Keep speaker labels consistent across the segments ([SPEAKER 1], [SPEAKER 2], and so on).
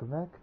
[SPEAKER 1] welcome back.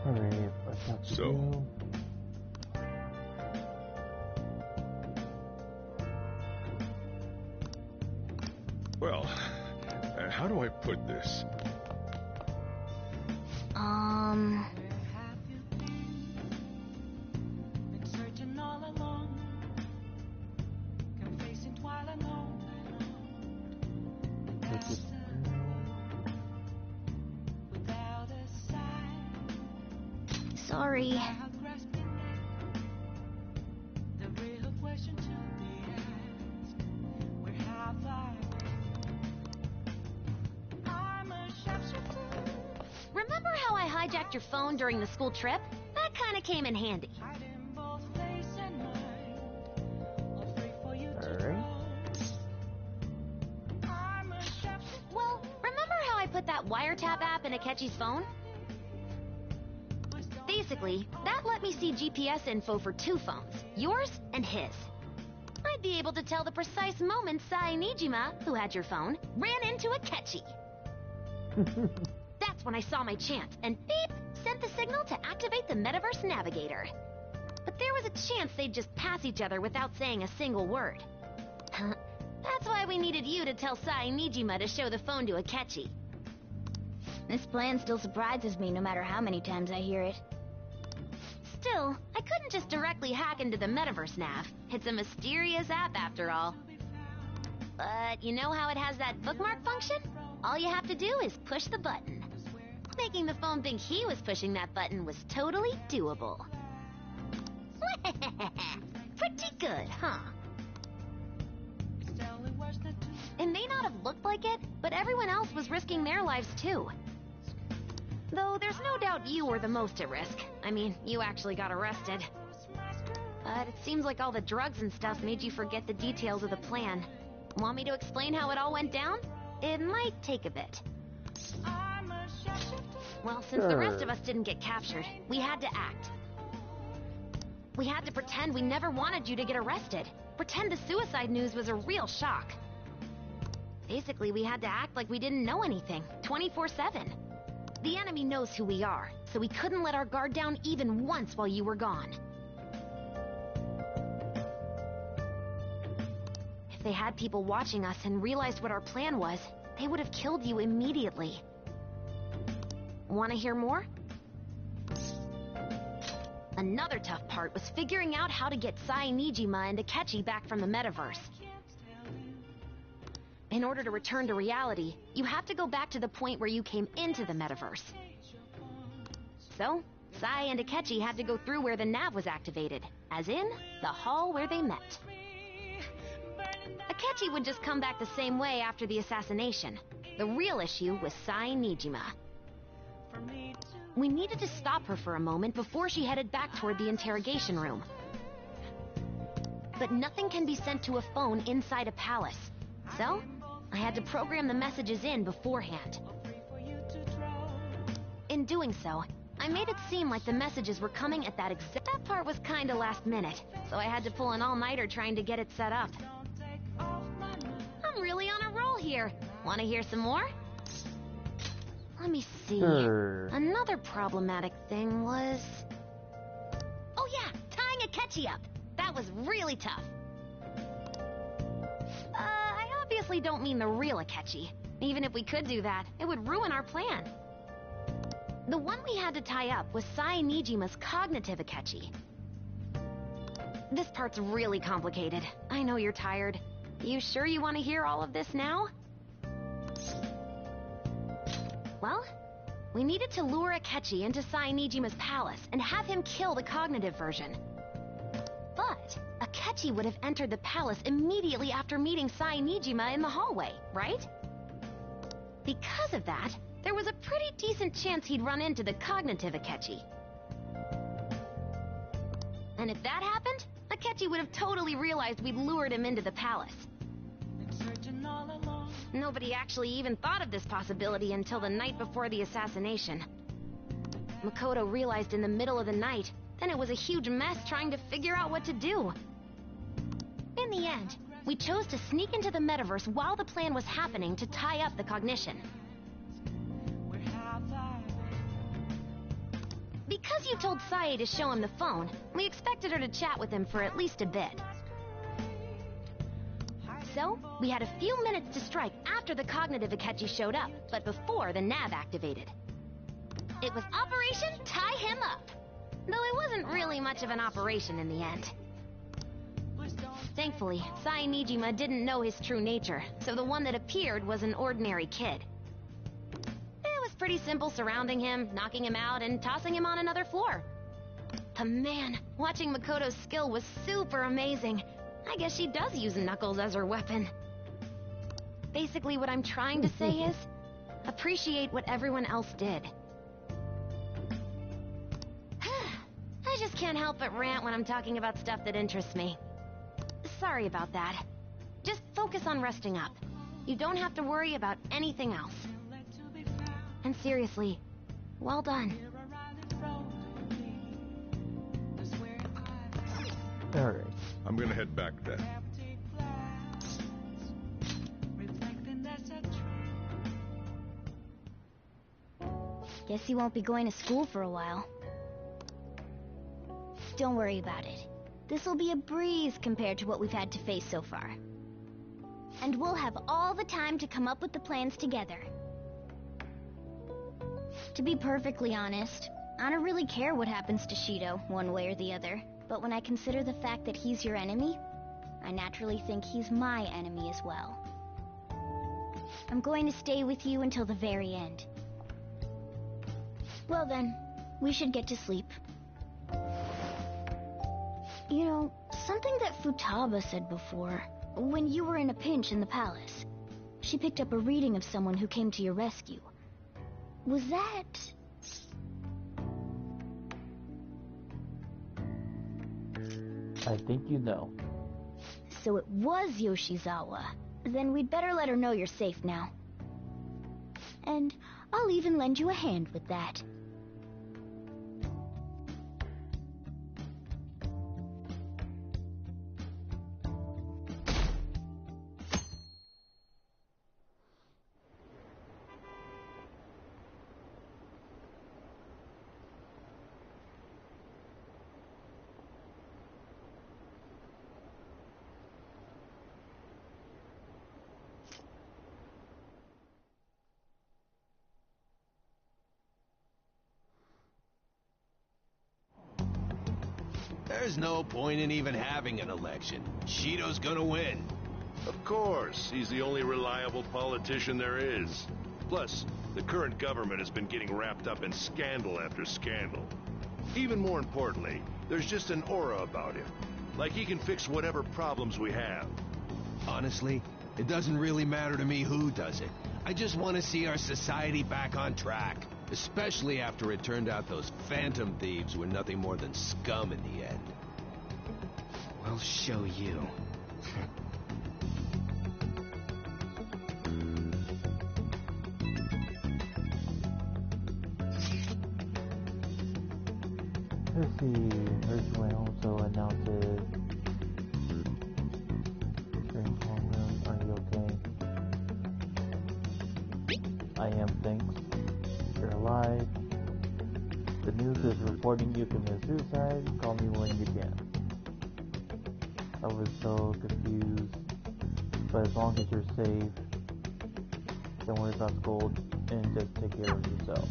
[SPEAKER 1] Alright, what's up to do?
[SPEAKER 2] Well, how do I put this?
[SPEAKER 3] Sorry. Remember how I hijacked your phone during the school trip? That kind of came in handy.
[SPEAKER 1] Alright.
[SPEAKER 3] Well, remember how I put that wiretap app in Akechi's phone? Basically, that let me see GPS info for 2 phones, yours and his. I'd be able to tell the precise moment Sai Nijima, who had your phone, ran into Akechi. That's when I saw my chance, and beep, sent the signal to activate the Metaverse Navigator. But there was a chance they'd just pass each other without saying a single word. That's why we needed you to tell Sai Nijima to show the phone to Akechi. This plan still surprises me no matter how many times I hear it. Still, I couldn't just directly hack into the Metaverse Nav. It's a mysterious app after all. But you know how it has that bookmark function? All you have to do is push the button. Making the phone think he was pushing that button was totally doable. Pretty good, huh? It may not have looked like it, but everyone else was risking their lives too. Though there's no doubt you were the most at risk. I mean, you actually got arrested. But it seems like all the drugs and stuff made you forget the details of the plan. Want me to explain how it all went down? It might take a bit. Well, since the rest of us didn't get captured, we had to act. We had to pretend we never wanted you to get arrested. Pretend the suicide news was a real shock. Basically, we had to act like we didn't know anything, 24/7. The enemy knows who we are, so we couldn't let our guard down even once while you were gone. If they had people watching us and realized what our plan was, they would have killed you immediately. Want to hear more? Another tough part was figuring out how to get Sai Nijima and Akechi back from the metaverse. In order to return to reality, you have to go back to the point where you came into the metaverse. So, Sai and Akechi had to go through where the nav was activated, as in, the hall where they met. Akechi would just come back the same way after the assassination. The real issue was Sai Nijima. We needed to stop her for a moment before she headed back toward the interrogation room. But nothing can be sent to a phone inside a palace. So, I had to program the messages in beforehand. In doing so, I made it seem like the messages were coming at that exact... That part was kinda last minute, so I had to pull an all-nighter trying to get it set up. I'm really on a roll here. Wanna hear some more? Let me see. Another problematic thing was... Oh yeah, tying Akechi up. That was really tough. I obviously don't mean the real Akechi. Even if we could do that, it would ruin our plan. The one we had to tie up was Sai Nijima's cognitive Akechi. This part's really complicated. I know you're tired. You sure you want to hear all of this now? Well, we needed to lure Akechi into Nijima's palace and have him kill the cognitive version. But Akechi would have entered the palace immediately after meeting Nijima in the hallway, right? Because of that, there was a pretty decent chance he'd run into the cognitive Akechi. And if that happened, Akechi would have totally realized we'd lured him into the palace. Nobody actually even thought of this possibility until the night before the assassination. Makoto realized in the middle of the night, then it was a huge mess trying to figure out what to do. In the end, we chose to sneak into the metaverse while the plan was happening to tie up the cognition. Because you told Sae to show him the phone, we expected her to chat with him for at least a bit. So, we had a few minutes to strike after the cognitive Akechi showed up, but before the nav activated. It was Operation Tie Him Up, though it wasn't really much of an operation in the end. Thankfully, Nijima didn't know his true nature, so the one that appeared was an ordinary kid. It was pretty simple surrounding him, knocking him out, and tossing him on another floor. But man, watching Makoto's skill was super amazing. I guess she does use Knuckles as her weapon. Basically, what I'm trying to say is, appreciate what everyone else did. I just can't help but rant when I'm talking about stuff that interests me. Sorry about that. Just focus on resting up. You don't have to worry about anything else. And seriously, well done.
[SPEAKER 1] Alright.
[SPEAKER 2] I'm gonna head back then.
[SPEAKER 4] Guess you won't be going to school for a while. Don't worry about it. This'll be a breeze compared to what we've had to face so far. And we'll have all the time to come up with the plans together. To be perfectly honest, I don't really care what happens to Shido, one way or the other. But when I consider the fact that he's your enemy, I naturally think he's my enemy as well. I'm going to stay with you until the very end. Well then, we should get to sleep. You know, something that Futaba said before, when you were in a pinch in the palace, she picked up a reading of someone who came to your rescue. Was that...
[SPEAKER 1] I think you know.
[SPEAKER 4] So it was Yoshizawa. Then we'd better let her know you're safe now. And I'll even lend you a hand with that.
[SPEAKER 5] There's no point in even having an election. Shido's gonna win.
[SPEAKER 2] Of course, he's the only reliable politician there is. Plus, the current government has been getting wrapped up in scandal after scandal. Even more importantly, there's just an aura about him. Like he can fix whatever problems we have.
[SPEAKER 5] Honestly, it doesn't really matter to me who does it. I just want to see our society back on track. Especially after it turned out those phantom thieves were nothing more than scum in the end.
[SPEAKER 6] We'll show you.
[SPEAKER 1] Let's see, Hershwin also announces during homeroom, are you okay? I am, thanks. You're alive. The news is reporting you committed suicide. Call me when you can. I was so confused. But as long as you're safe, don't worry about school and just take care of yourself.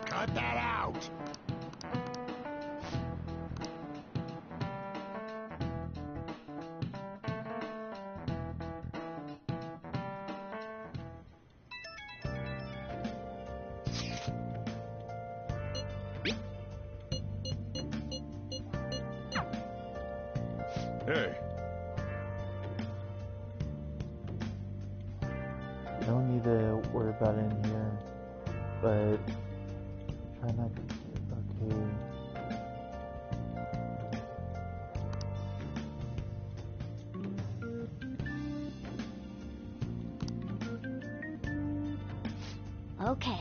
[SPEAKER 5] Cut that out!
[SPEAKER 2] Hey.
[SPEAKER 1] Don't need to worry about it in here, but try not to. Okay.
[SPEAKER 4] Okay.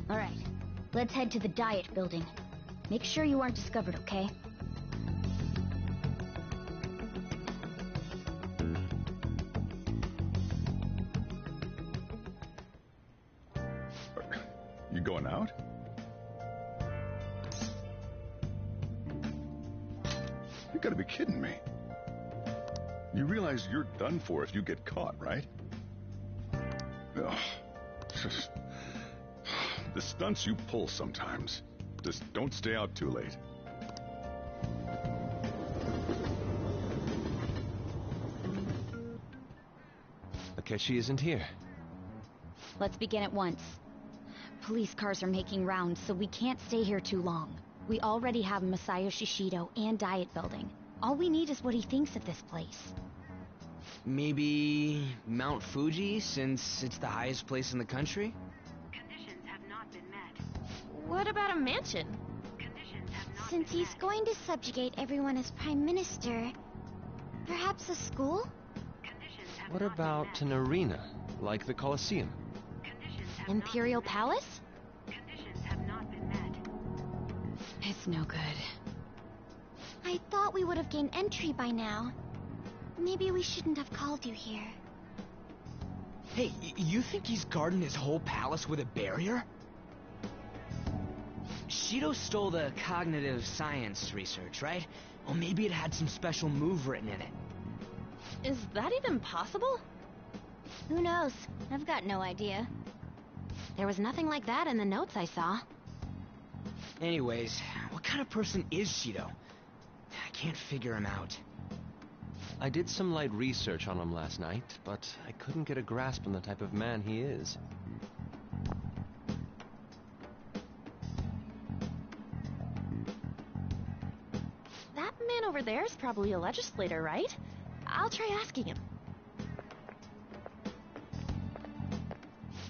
[SPEAKER 4] All right. Let's head to the Diet Building. Make sure you aren't discovered, okay?
[SPEAKER 7] You going out? You gotta be kidding me. You realize you're done for if you get caught, right? Ugh. The stunts you pull sometimes. Just don't stay out too late.
[SPEAKER 5] Akechi isn't here.
[SPEAKER 4] Let's begin at once. Police cars are making rounds, so we can't stay here too long. We already have Masayo Shishido and Diet Building. All we need is what he thinks of this place.
[SPEAKER 6] Maybe Mount Fuji, since it's the highest place in the country?
[SPEAKER 8] Conditions have not been met.
[SPEAKER 3] What about a mansion?
[SPEAKER 8] Conditions have not
[SPEAKER 4] Since
[SPEAKER 8] been
[SPEAKER 4] he's
[SPEAKER 8] met.
[SPEAKER 4] going to subjugate everyone as Prime Minister, perhaps a school?
[SPEAKER 8] Conditions have
[SPEAKER 5] What
[SPEAKER 8] not been
[SPEAKER 5] about
[SPEAKER 8] met.
[SPEAKER 5] an arena, like the Colosseum?
[SPEAKER 8] Conditions have
[SPEAKER 3] Imperial
[SPEAKER 8] not been
[SPEAKER 3] Palace?
[SPEAKER 8] met. Conditions have not been met.
[SPEAKER 3] It's no good.
[SPEAKER 4] I thought we would have gained entry by now. Maybe we shouldn't have called you here.
[SPEAKER 6] Hey, you think he's guarding his whole palace with a barrier? Shido stole the cognitive science research, right? Well, maybe it had some special move written in it.
[SPEAKER 3] Is that even possible?
[SPEAKER 4] Who knows? I've got no idea.
[SPEAKER 3] There was nothing like that in the notes I saw.
[SPEAKER 6] Anyways, what kind of person is Shido? I can't figure him out.
[SPEAKER 5] I did some light research on him last night, but I couldn't get a grasp on the type of man he is.
[SPEAKER 3] That man over there is probably a legislator, right? I'll try asking him.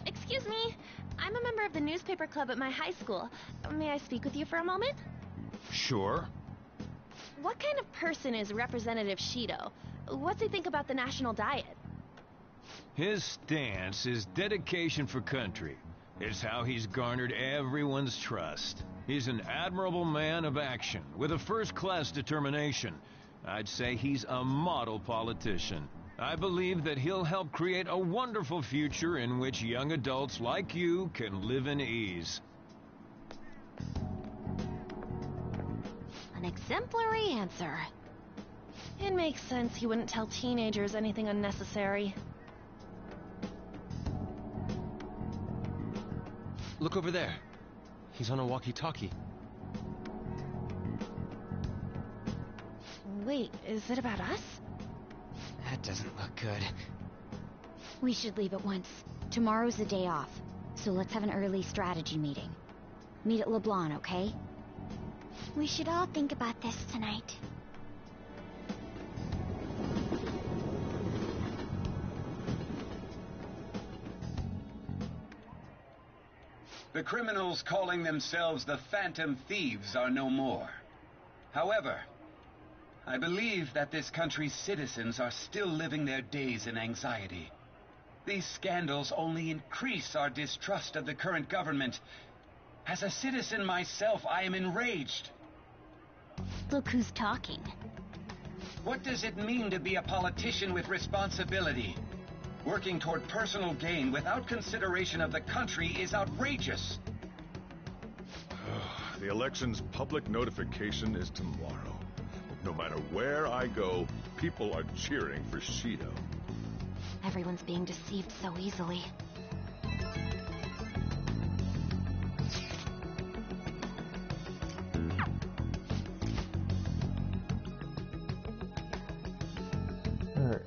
[SPEAKER 3] Excuse me, I'm a member of the newspaper club at my high school. May I speak with you for a moment?
[SPEAKER 2] Sure.
[SPEAKER 3] What kind of person is Representative Shido? What's he think about the national diet?
[SPEAKER 9] His stance is dedication for country. It's how he's garnered everyone's trust. He's an admirable man of action, with a first-class determination. I'd say he's a model politician. I believe that he'll help create a wonderful future in which young adults like you can live in ease.
[SPEAKER 3] An exemplary answer. It makes sense he wouldn't tell teenagers anything unnecessary.
[SPEAKER 5] Look over there. He's on a walkie-talkie.
[SPEAKER 3] Wait, is it about us?
[SPEAKER 6] That doesn't look good.
[SPEAKER 4] We should leave at once. Tomorrow's the day off, so let's have an early strategy meeting. Meet at LeBlanc, okay? We should all think about this tonight.
[SPEAKER 10] The criminals calling themselves the Phantom Thieves are no more. However, I believe that this country's citizens are still living their days in anxiety. These scandals only increase our distrust of the current government. As a citizen myself, I am enraged.
[SPEAKER 4] Look who's talking.
[SPEAKER 10] What does it mean to be a politician with responsibility? Working toward personal gain without consideration of the country is outrageous.
[SPEAKER 7] The election's public notification is tomorrow. No matter where I go, people are cheering for Shido.
[SPEAKER 3] Everyone's being deceived so easily.
[SPEAKER 1] Alright.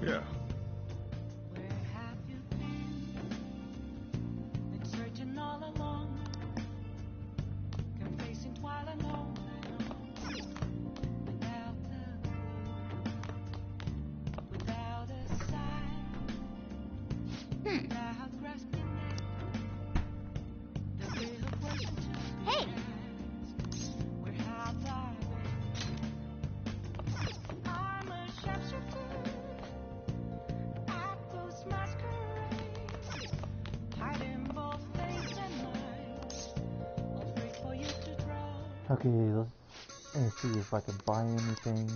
[SPEAKER 7] Yeah.
[SPEAKER 8] Where have you been searching all along, confessing while alone without the without a sign, without grasping it. The real question to
[SPEAKER 3] Hey!
[SPEAKER 8] ask, where have I been? I'm a sharpshooter.
[SPEAKER 1] Okay, let's see if I can buy anything.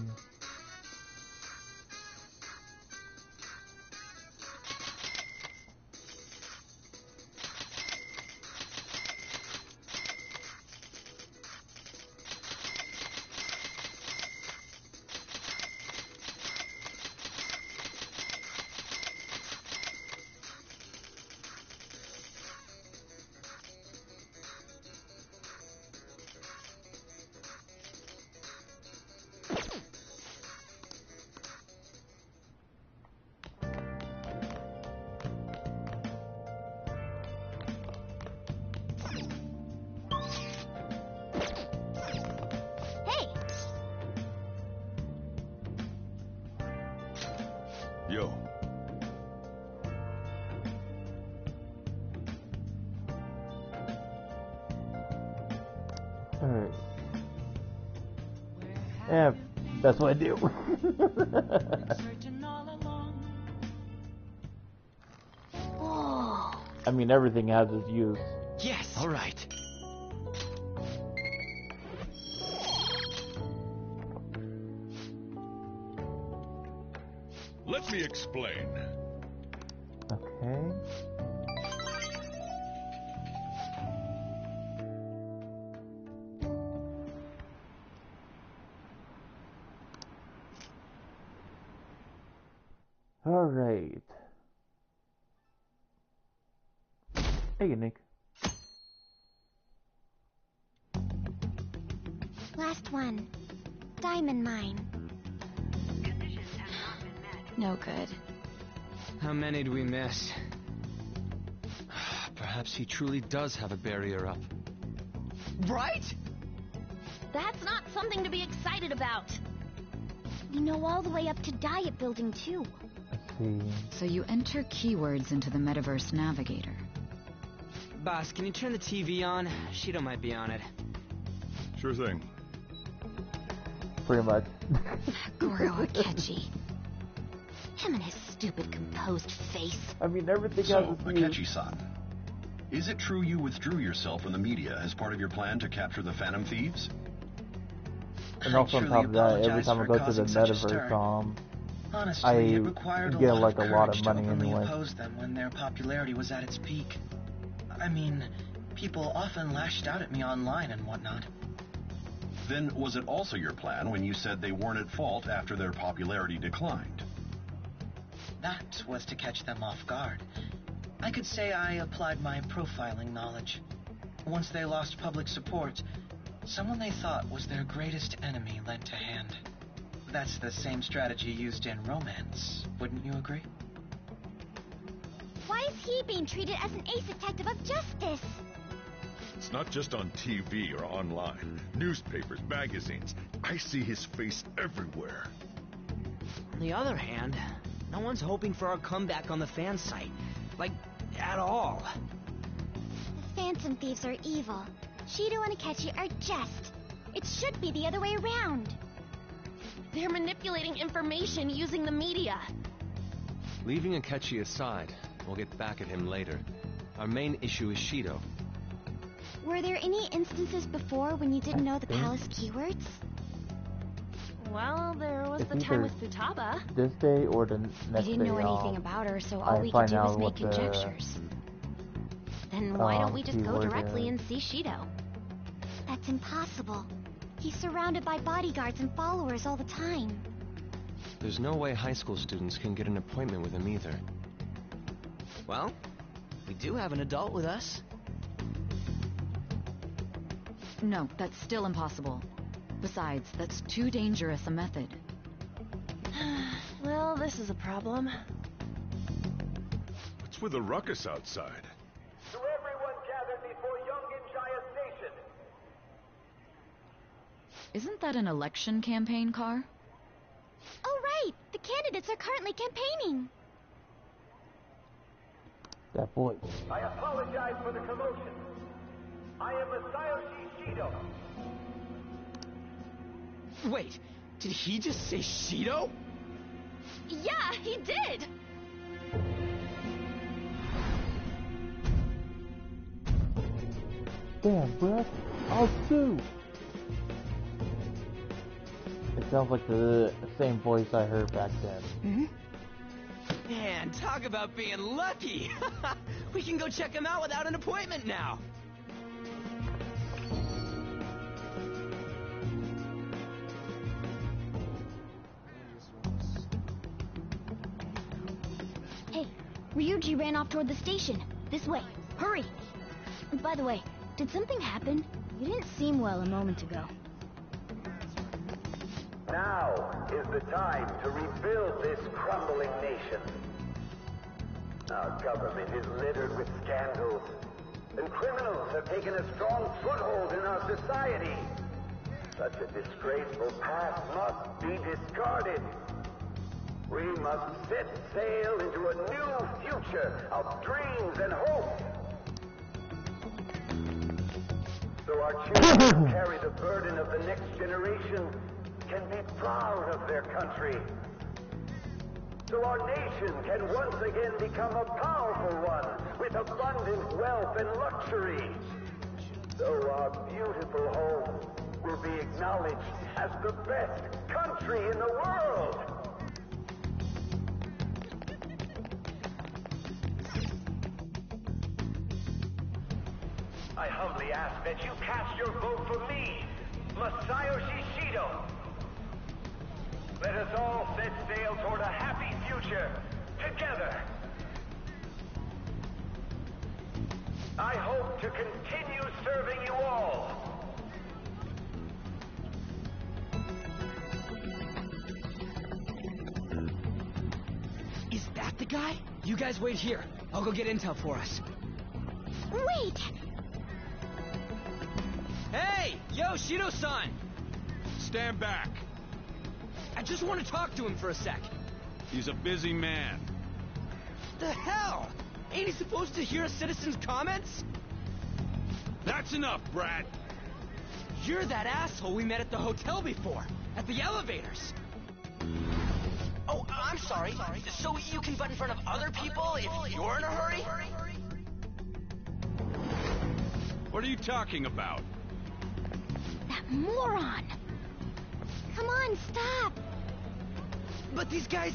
[SPEAKER 7] Yo.
[SPEAKER 1] Alright. Yeah, that's what I do.
[SPEAKER 3] Whoa.
[SPEAKER 1] I mean, everything has its use.
[SPEAKER 6] Yes, all right.
[SPEAKER 2] Let me explain.
[SPEAKER 1] Okay. Alright. Hey, Nick.
[SPEAKER 4] Last one. Diamond mine.
[SPEAKER 8] Conditions have not been met.
[SPEAKER 3] No good.
[SPEAKER 6] How many do we miss? Perhaps he truly does have a barrier up. Right?
[SPEAKER 3] That's not something to be excited about.
[SPEAKER 4] We know all the way up to Diet Building, too.
[SPEAKER 1] Let's see.
[SPEAKER 11] So you enter keywords into the Metaverse Navigator.
[SPEAKER 6] Boss, can you turn the TV on? Shido might be on it.
[SPEAKER 7] Sure thing.
[SPEAKER 1] Pretty much.
[SPEAKER 3] Goro Akechi. Him and his stupid composed face.
[SPEAKER 1] I mean, everything
[SPEAKER 12] So,
[SPEAKER 1] has its use.
[SPEAKER 12] Akechi-san, is it true you withdrew yourself from the media as part of your plan to capture the Phantom Thieves?
[SPEAKER 1] And also on top of that, every time I go to the Metaverse,
[SPEAKER 13] Honestly, it required a
[SPEAKER 1] get
[SPEAKER 13] lot
[SPEAKER 1] like
[SPEAKER 13] of
[SPEAKER 1] a lot
[SPEAKER 13] courage
[SPEAKER 1] of
[SPEAKER 13] to
[SPEAKER 1] money
[SPEAKER 13] openly
[SPEAKER 1] anyway.
[SPEAKER 13] oppose them when their popularity was at its peak. I mean, people often lashed out at me online and whatnot.
[SPEAKER 12] Then was it also your plan when you said they weren't at fault after their popularity declined?
[SPEAKER 13] That was to catch them off guard. I could say I applied my profiling knowledge. Once they lost public support, someone they thought was their greatest enemy lent a hand. That's the same strategy used in romance, wouldn't you agree?
[SPEAKER 4] Why is he being treated as an ace detective of justice?
[SPEAKER 2] It's not just on TV or online. Newspapers, magazines. I see his face everywhere.
[SPEAKER 6] On the other hand, no one's hoping for our comeback on the fan site. Like, at all.
[SPEAKER 4] The Phantom Thieves are evil. Shido and Akechi are just. It should be the other way around.
[SPEAKER 3] They're manipulating information using the media.
[SPEAKER 14] Leaving Akechi aside,
[SPEAKER 5] We'll get back at him later. Our main issue is Shido.
[SPEAKER 4] Were there any instances before when you didn't know the palace keywords?
[SPEAKER 3] Well, there was
[SPEAKER 1] It's
[SPEAKER 3] the time
[SPEAKER 1] either
[SPEAKER 3] with Futaba.
[SPEAKER 1] this day or the
[SPEAKER 4] We
[SPEAKER 1] next
[SPEAKER 4] didn't
[SPEAKER 1] day.
[SPEAKER 4] know anything about her, so all
[SPEAKER 1] I
[SPEAKER 4] we could
[SPEAKER 1] find
[SPEAKER 4] do was
[SPEAKER 1] out
[SPEAKER 4] make
[SPEAKER 1] what the
[SPEAKER 4] conjectures.
[SPEAKER 3] Then why don't we just go
[SPEAKER 1] keyword
[SPEAKER 3] directly
[SPEAKER 1] is.
[SPEAKER 3] and see Shido?
[SPEAKER 4] That's impossible. He's surrounded by bodyguards and followers all the time.
[SPEAKER 5] There's no way high school students can get an appointment with him either.
[SPEAKER 6] Well, we do have an adult with us.
[SPEAKER 11] No, that's still impossible. Besides, that's too dangerous a method.
[SPEAKER 3] Well, this is a problem.
[SPEAKER 7] What's with the ruckus outside?
[SPEAKER 14] To everyone gathered before Yongen-Jaya Station.
[SPEAKER 11] Isn't that an election campaign car?
[SPEAKER 4] Oh, right! The candidates are currently campaigning.
[SPEAKER 1] That voice.
[SPEAKER 14] I apologize for the commotion. I am Masayoshi Shido.
[SPEAKER 6] Wait, did he just say Shido?
[SPEAKER 3] Yeah, he did!
[SPEAKER 1] Damn, bruh. I'll sue. It sounds like the same voice I heard back then.
[SPEAKER 6] Man, talk about being lucky! We can go check him out without an appointment now!
[SPEAKER 4] Hey, Ryuji ran off toward the station. This way. Hurry! By the way, did something happen? You didn't seem well a moment ago.
[SPEAKER 14] Now is the time to rebuild this crumbling nation. Our government is littered with scandals, and criminals have taken a strong foothold in our society. Such a disgraceful past must be discarded. We must set sail into a new future of dreams and hope. So our children who carry the burden of the next generation can be proud of their country. So our nation can once again become a powerful one with abundant wealth and luxury. So our beautiful home will be acknowledged as the best country in the world. I humbly ask that you cast your vote for me, Masayoshi Shido. Let us all set sail toward a happy future, together. I hope to continue serving you all.
[SPEAKER 6] Is that the guy? You guys wait here. I'll go get intel for us.
[SPEAKER 4] Wait!
[SPEAKER 6] Hey! Yo, Shido-san!
[SPEAKER 9] Stand back.
[SPEAKER 6] I just want to talk to him for a sec.
[SPEAKER 9] He's a busy man.
[SPEAKER 6] The hell? Ain't he supposed to hear a citizen's comments?
[SPEAKER 9] That's enough, Brat.
[SPEAKER 6] You're that asshole we met at the hotel before, at the elevators. Oh, I'm sorry. So you can butt in front of other people if you're in a hurry?
[SPEAKER 9] What are you talking about?
[SPEAKER 4] That moron! Come on, stop!
[SPEAKER 6] But these guys...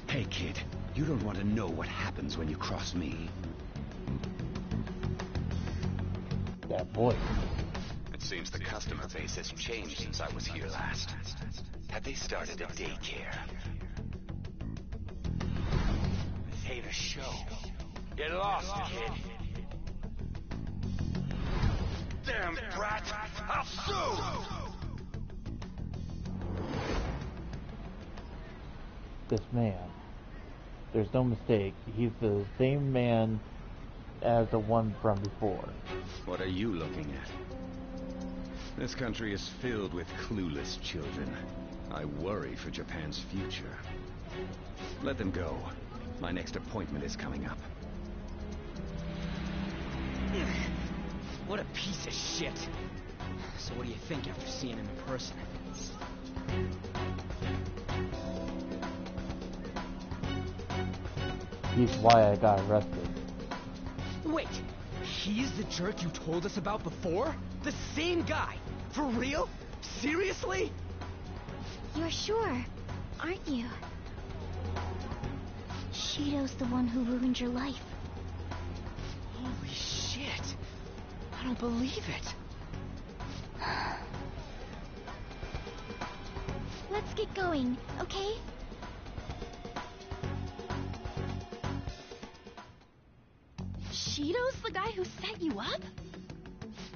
[SPEAKER 10] Hey, kid, you don't want to know what happens when you cross me.
[SPEAKER 1] That voice.
[SPEAKER 10] It seems the customer base has changed since I was here last. Have they started a daycare?
[SPEAKER 6] This ain't a show.
[SPEAKER 14] Get lost, kid. Damn brat! I'll sue!
[SPEAKER 1] This man. There's no mistake. He's the same man as the one from before.
[SPEAKER 10] What are you looking at? This country is filled with clueless children. I worry for Japan's future. Let them go. My next appointment is coming up.
[SPEAKER 6] What a piece of shit. So what do you think after seeing him in person?
[SPEAKER 1] He's why I got arrested.
[SPEAKER 6] Wait, he's the jerk you told us about before? The same guy? For real? Seriously?
[SPEAKER 4] You're sure, aren't you? Shido's the one who ruined your life.
[SPEAKER 6] Holy shit. I don't believe it.
[SPEAKER 4] Let's get going, okay?
[SPEAKER 3] Shido's the guy who set you up?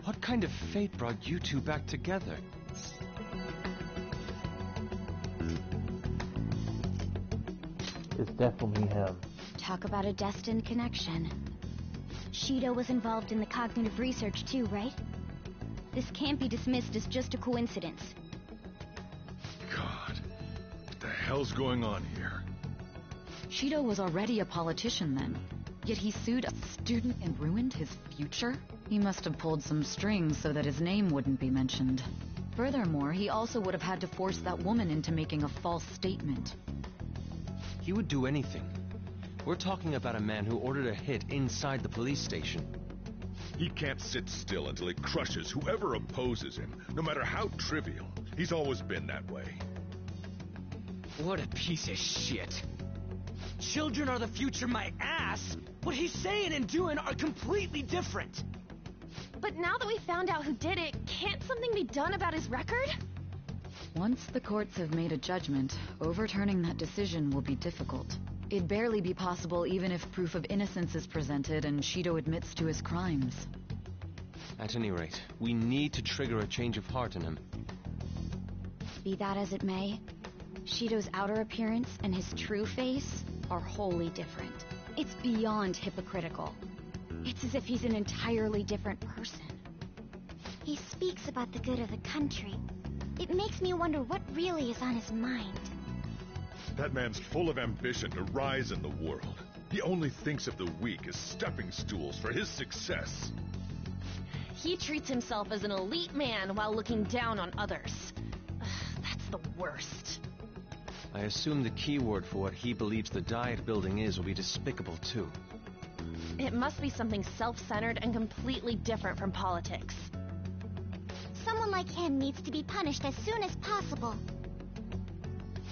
[SPEAKER 15] What kind of fate brought you two back together?
[SPEAKER 1] It's definitely him.
[SPEAKER 4] Talk about a destined connection. Shido was involved in the cognitive research too, right? This can't be dismissed as just a coincidence.
[SPEAKER 7] God, what the hell's going on here?
[SPEAKER 11] Shido was already a politician then, yet he sued a student and ruined his future? He must have pulled some strings so that his name wouldn't be mentioned. Furthermore, he also would have had to force that woman into making a false statement.
[SPEAKER 15] He would do anything. We're talking about a man who ordered a hit inside the police station.
[SPEAKER 2] He can't sit still until he crushes whoever opposes him, no matter how trivial. He's always been that way.
[SPEAKER 6] What a piece of shit. Children are the future, my ass. What he's saying and doing are completely different.
[SPEAKER 3] But now that we found out who did it, can't something be done about his record?
[SPEAKER 11] Once the courts have made a judgment, overturning that decision will be difficult. It'd barely be possible even if proof of innocence is presented and Shido admits to his crimes.
[SPEAKER 15] At any rate, we need to trigger a change of heart in him.
[SPEAKER 4] Be that as it may, Shido's outer appearance and his true face are wholly different. It's beyond hypocritical. It's as if he's an entirely different person.
[SPEAKER 16] He speaks about the good of the country. It makes me wonder what really is on his mind.
[SPEAKER 2] That man's full of ambition to rise in the world. He only thinks of the weak as stepping stools for his success.
[SPEAKER 3] He treats himself as an elite man while looking down on others. Ugh, that's the worst.
[SPEAKER 15] I assume the key word for what he believes the Diet building is will be despicable too.
[SPEAKER 3] It must be something self-centered and completely different from politics.
[SPEAKER 16] Someone like him needs to be punished as soon as possible.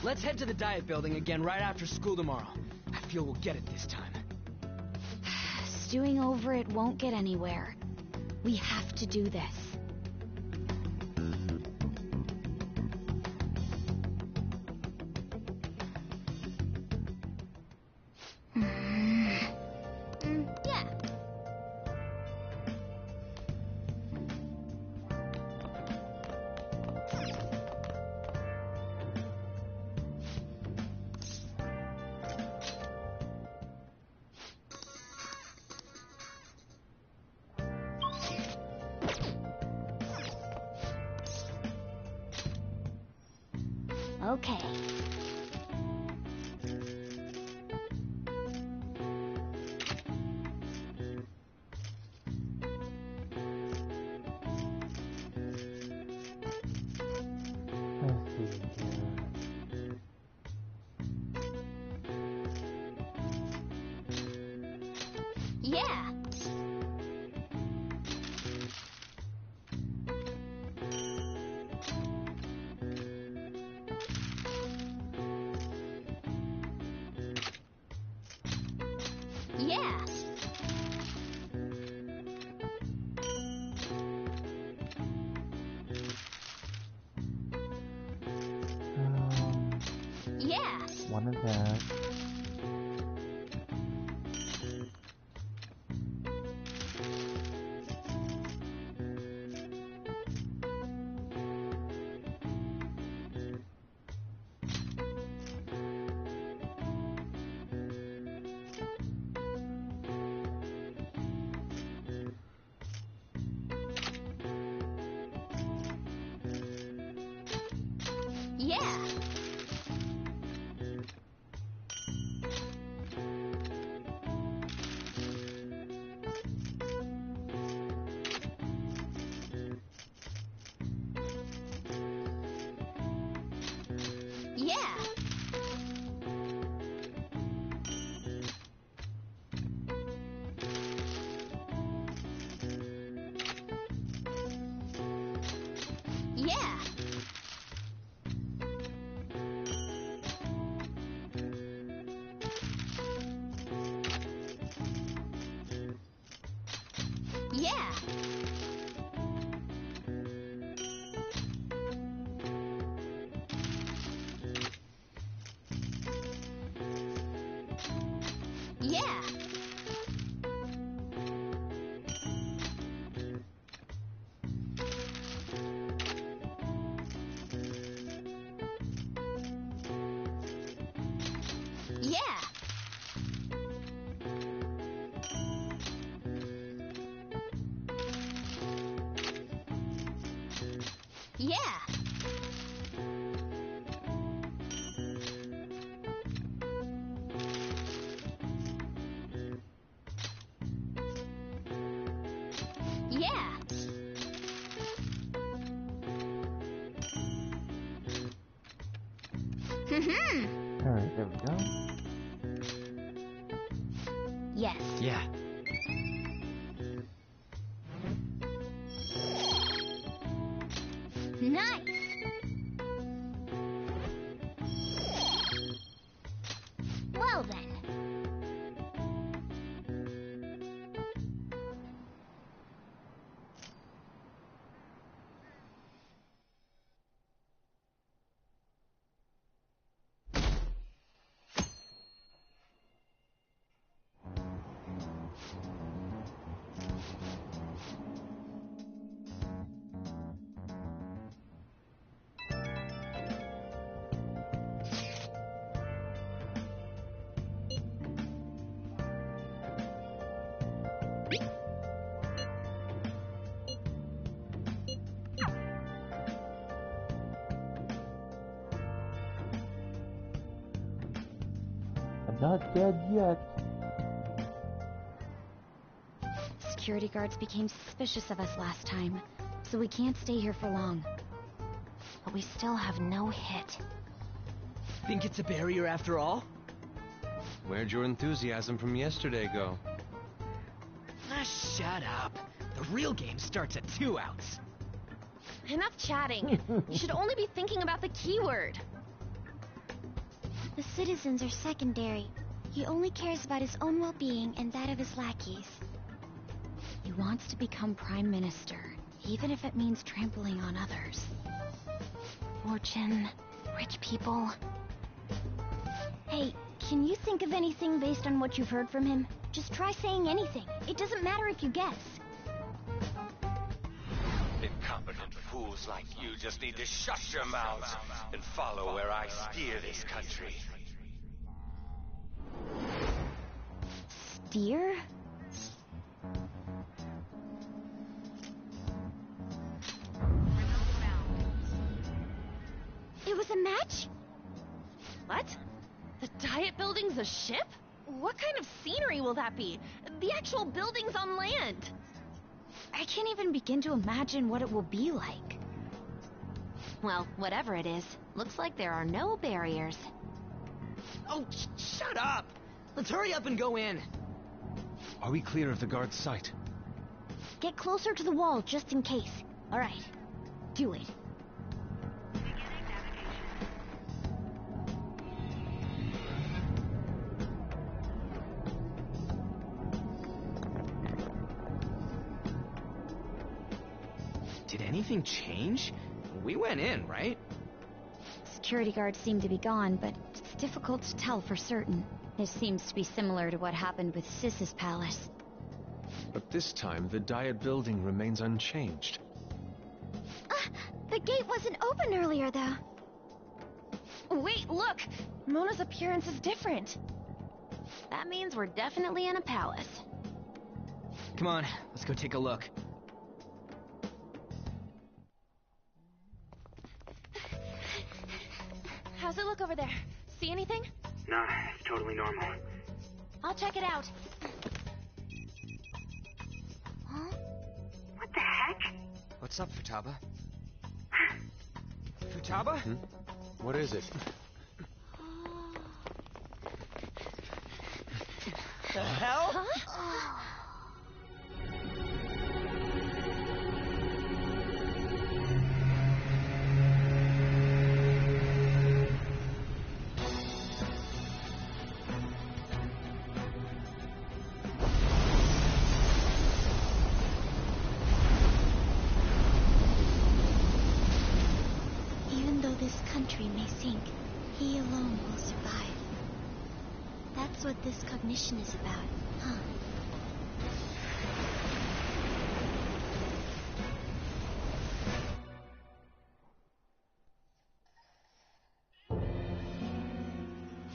[SPEAKER 6] Let's head to the Diet building again right after school tomorrow. I feel we'll get it this time.
[SPEAKER 4] Stewing over it won't get anywhere. We have to do this.
[SPEAKER 16] Yeah.
[SPEAKER 4] Okay.
[SPEAKER 1] Let's see here.
[SPEAKER 3] Yeah. Yeah. Yeah.
[SPEAKER 1] One of that.
[SPEAKER 4] Yeah. Yeah. Yeah. Yeah. Yeah.
[SPEAKER 1] Alright, there we go.
[SPEAKER 4] Yes.
[SPEAKER 15] Yeah.
[SPEAKER 4] Nice. Well then.
[SPEAKER 1] I'm not dead yet.
[SPEAKER 4] Security guards became suspicious of us last time, so we can't stay here for long. But we still have no hit.
[SPEAKER 6] Think it's a barrier after all?
[SPEAKER 15] Where'd your enthusiasm from yesterday go?
[SPEAKER 6] Ah, shut up. The real game starts at 2 outs.
[SPEAKER 3] Enough chatting. You should only be thinking about the keyword.
[SPEAKER 16] The citizens are secondary. He only cares about his own well-being and that of his lackeys.
[SPEAKER 4] He wants to become prime minister, even if it means trampling on others. Fortune, rich people.
[SPEAKER 16] Hey, can you think of anything based on what you've heard from him? Just try saying anything. It doesn't matter if you guess.
[SPEAKER 17] Incompetent fools like you just need to shut your mouths and follow where I steer this country.
[SPEAKER 4] Steer?
[SPEAKER 16] It was a match?
[SPEAKER 3] What? The Diet Building's a ship? What kind of scenery will that be? The actual building's on land.
[SPEAKER 4] I can't even begin to imagine what it will be like.
[SPEAKER 3] Well, whatever it is, looks like there are no barriers.
[SPEAKER 6] Oh, shut up! Let's hurry up and go in.
[SPEAKER 15] Are we clear of the guard's sight?
[SPEAKER 16] Get closer to the wall just in case. All right, do it.
[SPEAKER 6] Did anything change? We went in, right?
[SPEAKER 4] Security guards seem to be gone, but it's difficult to tell for certain. This seems to be similar to what happened with Sis's palace.
[SPEAKER 15] But this time, the Diet Building remains unchanged.
[SPEAKER 16] The gate wasn't open earlier, though.
[SPEAKER 3] Wait, look! Mona's appearance is different. That means we're definitely in a palace.
[SPEAKER 6] Come on, let's go take a look.
[SPEAKER 3] How's it look over there? See anything?
[SPEAKER 18] Nah, it's totally normal.
[SPEAKER 3] I'll check it out.
[SPEAKER 16] Huh?
[SPEAKER 18] What the heck?
[SPEAKER 6] What's up, Futaba? Futaba?
[SPEAKER 15] What is it?
[SPEAKER 6] The hell?
[SPEAKER 3] Huh?
[SPEAKER 16] That's what this cognition is about, huh?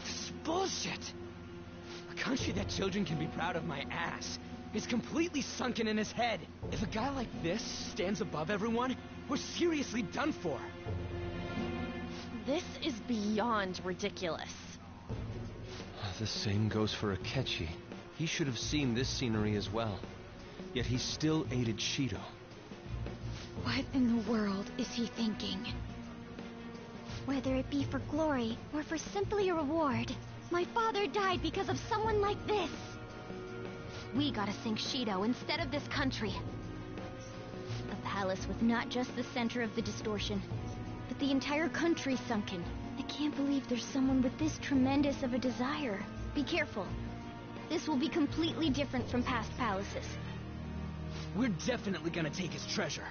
[SPEAKER 6] This is bullshit! A country that children can be proud of my ass is completely sunken in his head. If a guy like this stands above everyone, we're seriously done for.
[SPEAKER 3] This is beyond ridiculous.
[SPEAKER 15] The same goes for Akechi. He should have seen this scenery as well. Yet he still aided Shido.
[SPEAKER 4] What in the world is he thinking?
[SPEAKER 16] Whether it be for glory or for simply a reward, my father died because of someone like this.
[SPEAKER 3] We gotta sink Shido instead of this country.
[SPEAKER 4] The palace was not just the center of the distortion, but the entire country sunken. I can't believe there's someone with this tremendous of a desire. Be careful. This will be completely different from past palaces.
[SPEAKER 6] We're definitely gonna take his treasure.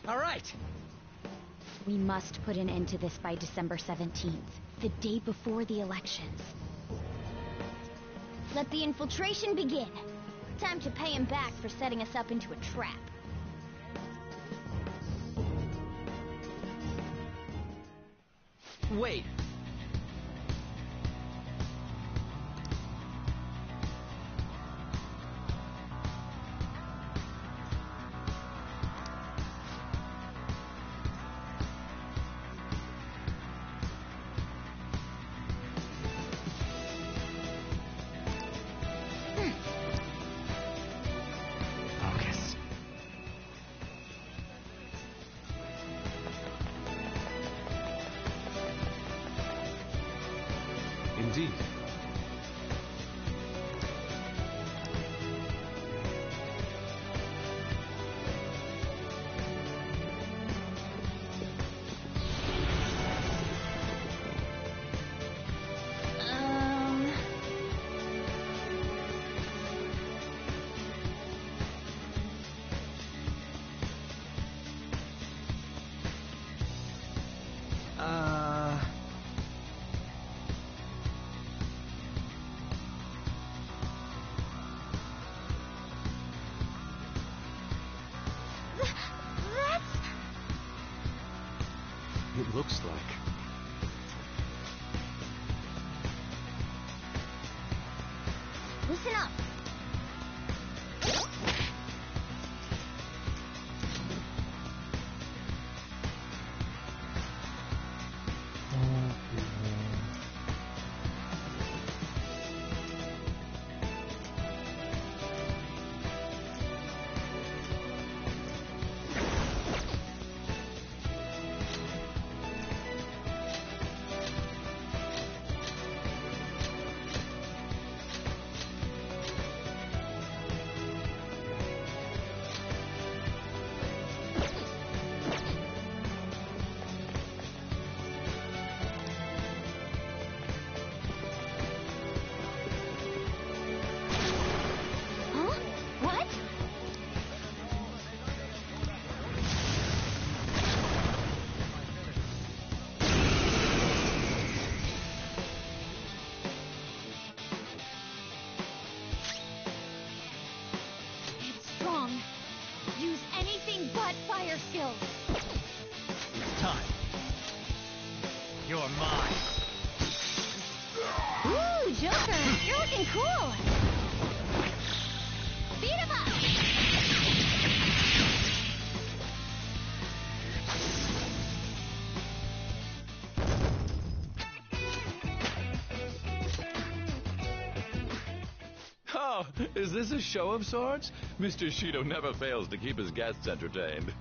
[SPEAKER 6] All right.
[SPEAKER 4] We must put an end to this by December 17th, the day before the elections.
[SPEAKER 16] Let the infiltration begin. Time to pay him back for setting us up into a trap.
[SPEAKER 6] Wait. Focus.
[SPEAKER 15] Indeed. It looks like.
[SPEAKER 16] Listen up. Use anything but fire skills.
[SPEAKER 19] It's time. You're mine.
[SPEAKER 16] Ooh, Joker, you're looking cool. Beat him up.
[SPEAKER 20] Oh, is this a show of sorts? Mr. Shido never fails to keep his guests entertained.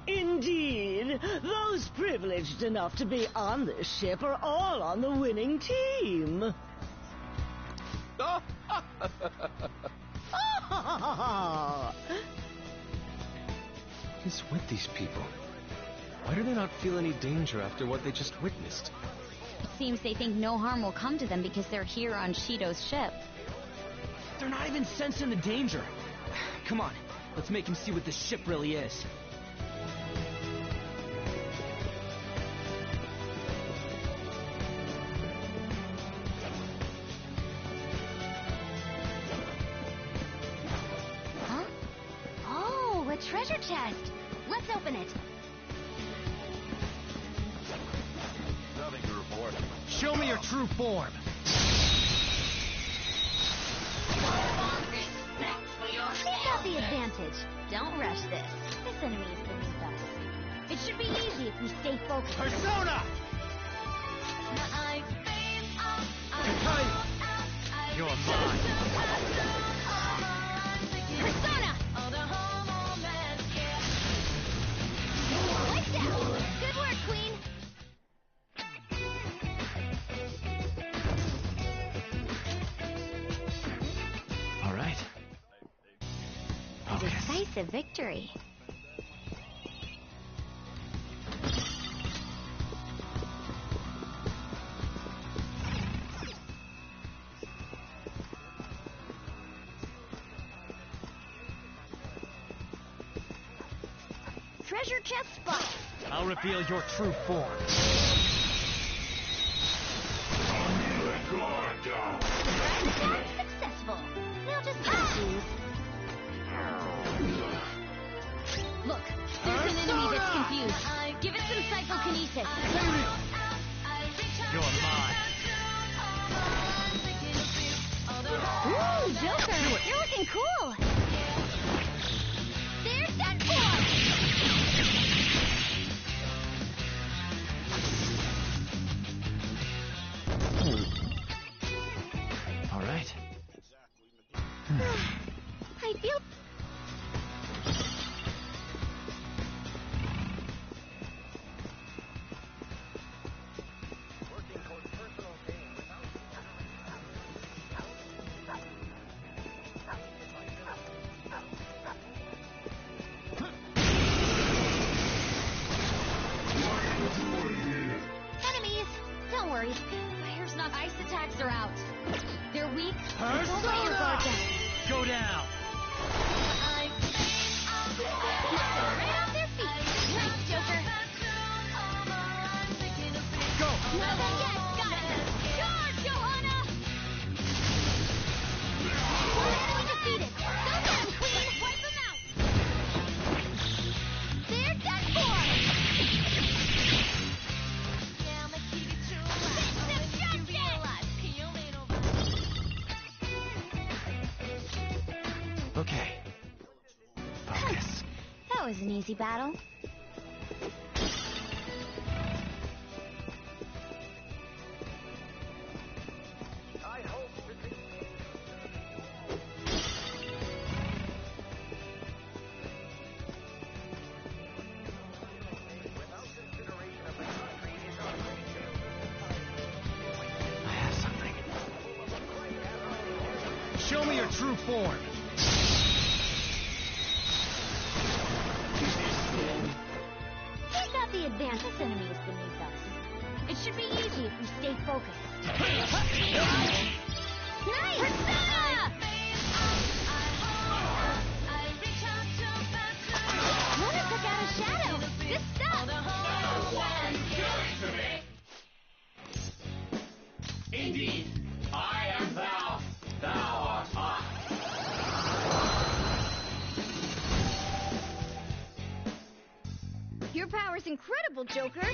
[SPEAKER 21] Indeed. Those privileged enough to be on this ship are all on the winning team.
[SPEAKER 15] What is with these people? Why do they not feel any danger after what they just witnessed?
[SPEAKER 4] It seems they think no harm will come to them because they're here on Shido's ship.
[SPEAKER 6] They're not even sensing the danger. Come on, let's make him see what this ship really is.
[SPEAKER 3] treasure chest! Let's open it.
[SPEAKER 20] Nothing to report.
[SPEAKER 19] Show me your true form.
[SPEAKER 3] Who's got the advantage? Don't rush this. This enemy is beneath us.
[SPEAKER 16] It should be easy if we stay focused.
[SPEAKER 19] Persona! You're mine.
[SPEAKER 3] Persona! Lights out! Good work, Queen!
[SPEAKER 19] All right.
[SPEAKER 3] A decisive victory.
[SPEAKER 16] Treasure chest spot.
[SPEAKER 19] I'll reveal your true form.
[SPEAKER 3] Successful. Now just these. Look, there's an enemy that's confused. Give it some psychokinesis.
[SPEAKER 19] You're mine.
[SPEAKER 3] Ooh, Joker! You're looking cool! There's that form!
[SPEAKER 19] All right.
[SPEAKER 3] I feel... Enemies! Don't worry. My hair's not... Ice attacks are out. They're weak. Don't let your guard down.
[SPEAKER 19] Go down.
[SPEAKER 3] Right off their feet. Nice, Joker.
[SPEAKER 19] Go.
[SPEAKER 3] Not done yet. Got it. Charge, Johanna! One enemy defeated. Go get him, Queen. Wipe him out. There's that form.
[SPEAKER 19] Okay. Focus.
[SPEAKER 3] That was an easy battle.
[SPEAKER 19] I have something. Show me your true form.
[SPEAKER 3] Who's got the advantage? This enemy is beneath us. It should be easy if we stay focused. Nice! Persona! Luna took out a shadow. Good stuff.
[SPEAKER 17] Indeed, I am thou. Thou art I.
[SPEAKER 16] Your power's incredible, Joker.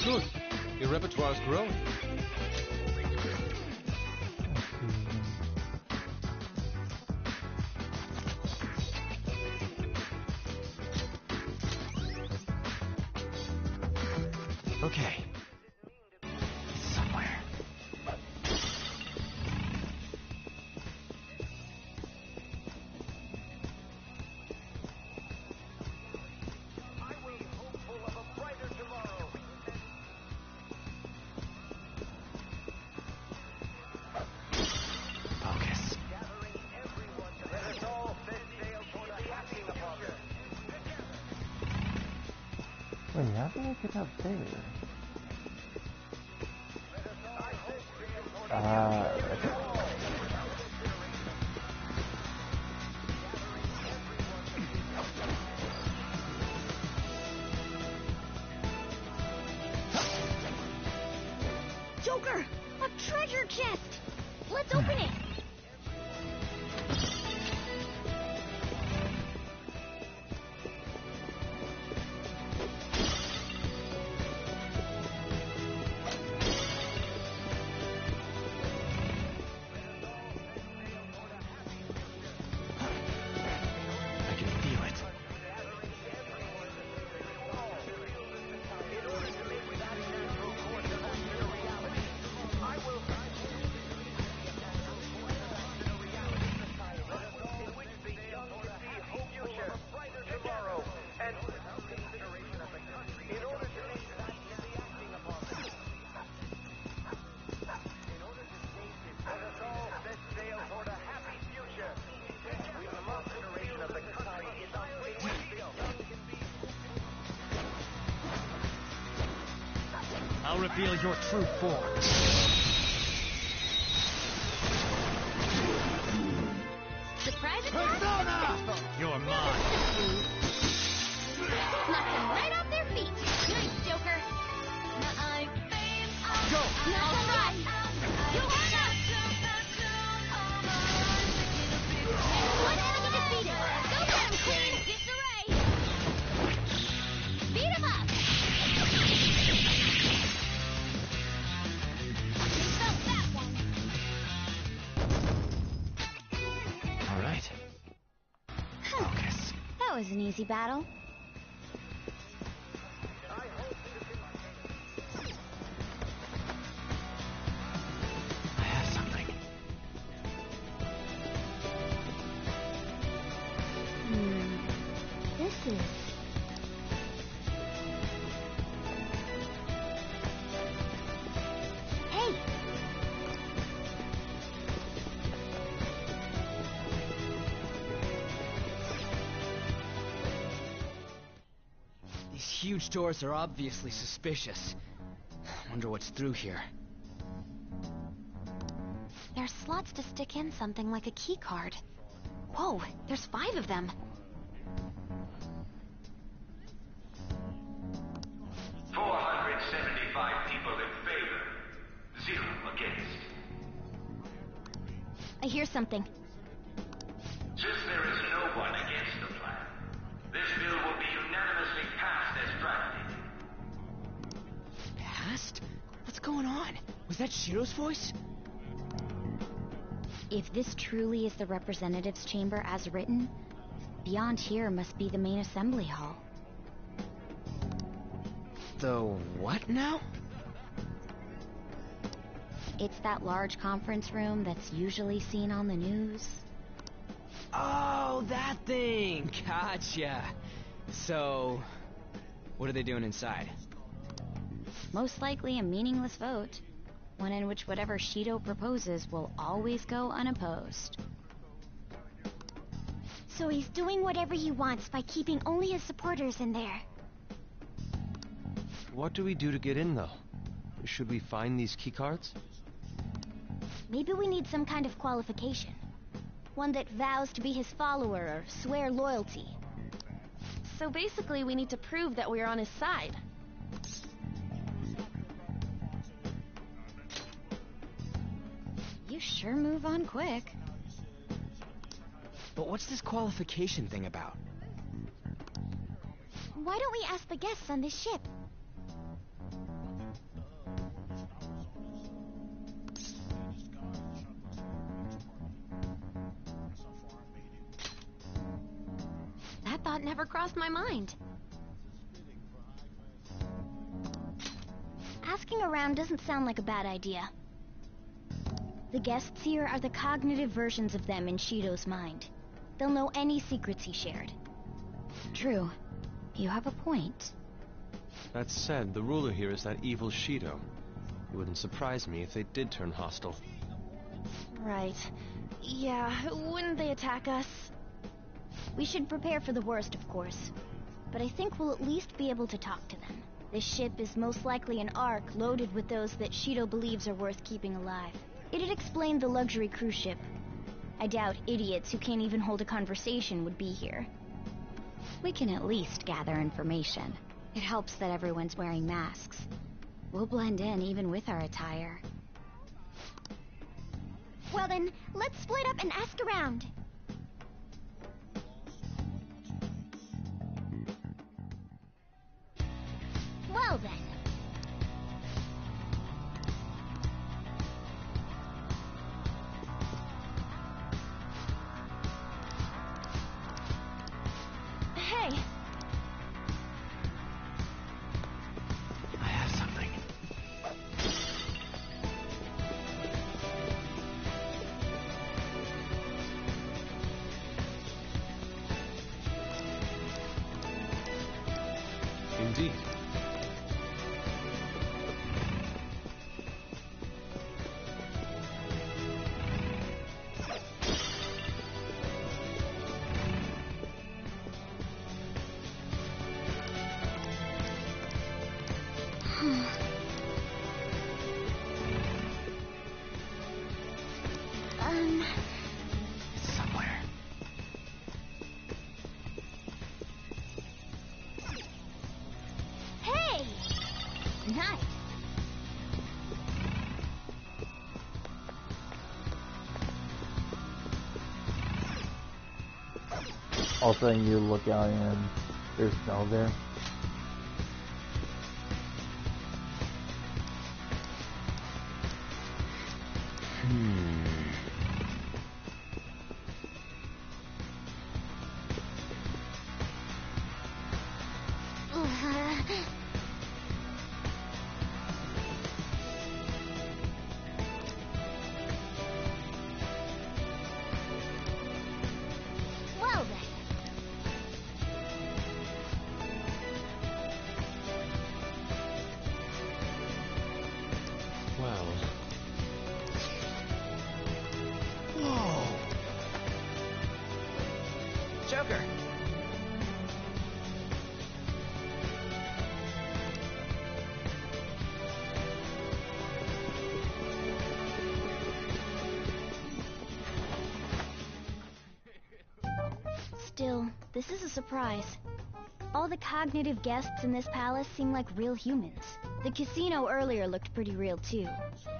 [SPEAKER 15] Good. Your repertoire's growing.
[SPEAKER 19] Okay. It's somewhere. Focus.
[SPEAKER 1] Wait, how did I get up there?
[SPEAKER 16] Joker, a treasure chest. let's open it!
[SPEAKER 19] I'll reveal your true form.
[SPEAKER 16] Surprise attack?
[SPEAKER 19] Persona! You're mine.
[SPEAKER 16] Knock them right off their feet. Nice, Joker.
[SPEAKER 19] Go!
[SPEAKER 16] I'll try. You'll hurt us. One enemy defeated. Go get him, Queen. Disarray. Beat him up. You felt that one.
[SPEAKER 19] All right. Focus.
[SPEAKER 16] That was an easy battle.
[SPEAKER 19] I have something.
[SPEAKER 16] This is... Hey!
[SPEAKER 6] These huge doors are obviously suspicious. Wonder what's through here.
[SPEAKER 3] There's slots to stick in something like a key card. Whoa, there's 5 of them.
[SPEAKER 17] 475 people in favor. 0 against.
[SPEAKER 16] I hear something.
[SPEAKER 17] Since there is no one against the plan, this bill will be unanimously passed as drafted.
[SPEAKER 6] Passed? What's going on? Was that Shiro's voice?
[SPEAKER 4] If this truly is the representatives' chamber as written, beyond here must be the main assembly hall.
[SPEAKER 6] The what now?
[SPEAKER 4] It's that large conference room that's usually seen on the news.
[SPEAKER 6] Oh, that thing! Gotcha. So, what are they doing inside?
[SPEAKER 4] Most likely a meaningless vote. One in which whatever Shido proposes will always go unopposed.
[SPEAKER 16] So he's doing whatever he wants by keeping only his supporters in there.
[SPEAKER 15] What do we do to get in, though? Should we find these keycards?
[SPEAKER 16] Maybe we need some kind of qualification. One that vows to be his follower or swear loyalty.
[SPEAKER 3] So basically, we need to prove that we're on his side.
[SPEAKER 4] You sure move on quick.
[SPEAKER 6] But what's this qualification thing about?
[SPEAKER 16] Why don't we ask the guests on this ship?
[SPEAKER 3] That thought never crossed my mind.
[SPEAKER 16] Asking around doesn't sound like a bad idea. The guests here are the cognitive versions of them in Shido's mind. They'll know any secrets he shared.
[SPEAKER 4] True. You have a point.
[SPEAKER 15] That said, the ruler here is that evil Shido. It wouldn't surprise me if they did turn hostile.
[SPEAKER 3] Right. Yeah, wouldn't they attack us?
[SPEAKER 16] We should prepare for the worst, of course. But I think we'll at least be able to talk to them. This ship is most likely an Ark loaded with those that Shido believes are worth keeping alive. It'd explain the luxury cruise ship. I doubt idiots who can't even hold a conversation would be here.
[SPEAKER 4] We can at least gather information. It helps that everyone's wearing masks. We'll blend in even with our attire.
[SPEAKER 16] Well then, let's split up and ask around. Well then. Hey.
[SPEAKER 19] I have something.
[SPEAKER 15] Indeed.
[SPEAKER 19] Somewhere.
[SPEAKER 16] Hey! Nice.
[SPEAKER 1] All of a sudden you look out and there's snow there.
[SPEAKER 16] Well then.
[SPEAKER 15] Well.
[SPEAKER 19] Whoa! Joker!
[SPEAKER 16] Still, this is a surprise. All the cognitive guests in this palace seem like real humans. The casino earlier looked pretty real too.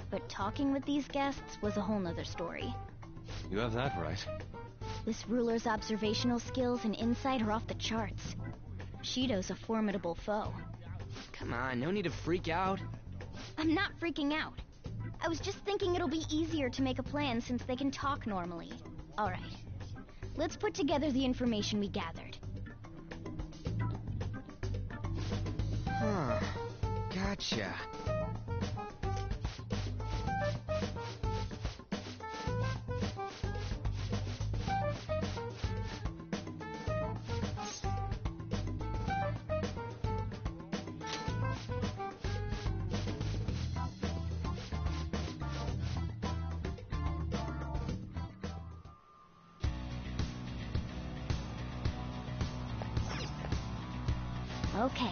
[SPEAKER 16] But talking with these guests was a whole nother story.
[SPEAKER 15] You have that right.
[SPEAKER 16] This ruler's observational skills and insight are off the charts. Shido's a formidable foe.
[SPEAKER 6] Come on, no need to freak out.
[SPEAKER 16] I'm not freaking out. I was just thinking it'll be easier to make a plan since they can talk normally. Alright. Let's put together the information we gathered.
[SPEAKER 6] Huh. Gotcha.
[SPEAKER 16] Okay.